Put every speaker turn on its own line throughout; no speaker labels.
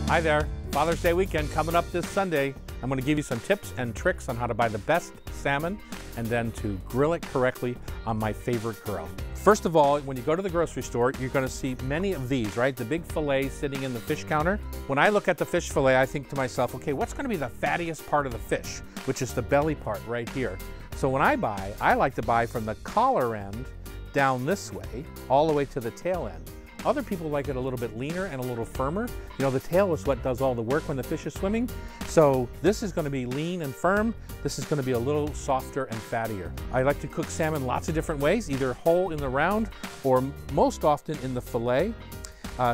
Hi there, Father's Day weekend coming up this Sunday. I'm going to give you some tips and tricks on how to buy the best salmon and then to grill it correctly on my favorite grill. First of all, when you go to the grocery store, you're going to see many of these, right? The big fillet sitting in the fish counter. When I look at the fish fillet, I think to myself, okay, what's going to be the fattiest part of the fish, which is the belly part right here. So when I buy, I like to buy from the collar end down this way, all the way to the tail end. Other people like it a little bit leaner and a little firmer. You know, the tail is what does all the work when the fish is swimming. So this is going to be lean and firm. This is going to be a little softer and fattier. I like to cook salmon lots of different ways, either whole in the round or most often in the fillet.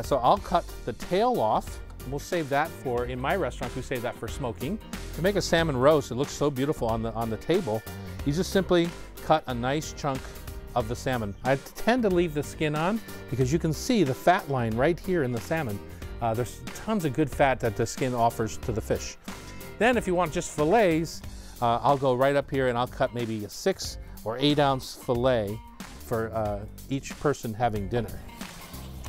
So I'll cut the tail off. We'll save that for, in my restaurants, we save that for smoking. To make a salmon roast, it looks so beautiful on the table. You just simply cut a nice chunk of the salmon. I tend to leave the skin on because you can see the fat line right here in the salmon. There's tons of good fat that the skin offers to the fish. Then if you want just fillets, I'll go right up here and I'll cut maybe a 6 or 8 ounce fillet for each person having dinner.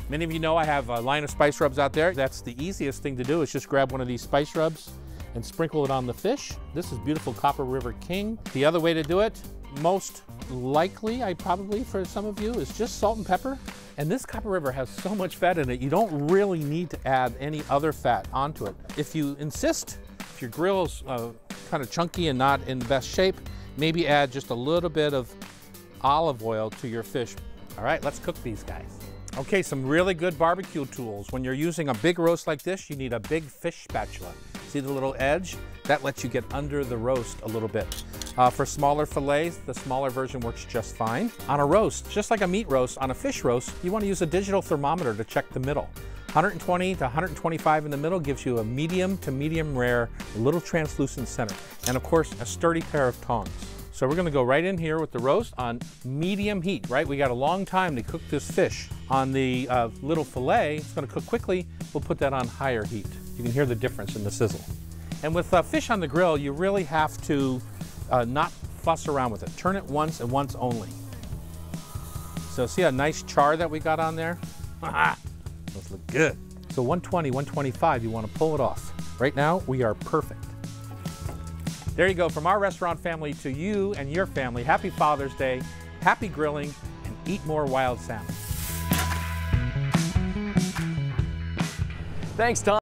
Many of you know I have a line of spice rubs out there. That's the easiest thing to do is just grab one of these spice rubs and sprinkle it on the fish. This is beautiful Copper River King. The other way to do it, most likely, probably for some of you, is just salt and pepper. And this Copper River has so much fat in it, you don't really need to add any other fat onto it. If you insist, if your grill is kind of chunky and not in the best shape, maybe add just a little bit of olive oil to your fish. All right, let's cook these guys. Okay, some really good barbecue tools. When you're using a big roast like this, you need a big fish spatula. See the little edge? That lets you get under the roast a little bit. For smaller fillets, the smaller version works just fine. On a roast, just like a meat roast, on a fish roast, you want to use a digital thermometer to check the middle. 120 to 125 in the middle gives you a medium to medium rare, a little translucent center. And of course, a sturdy pair of tongs. So we're going to go right in here with the roast on medium heat, right? We got a long time to cook this fish. On the little fillet, it's going to cook quickly. We'll put that on higher heat. You can hear the difference in the sizzle. And with fish on the grill, you really have to not fuss around with it. Turn it once and once only. So see a nice char that we got on there? Those look good. So 120, 125, you want to pull it off. Right now, we are perfect. There you go, from our restaurant family to you and your family. Happy Father's Day, happy grilling, and eat more wild salmon.
Thanks, Tom.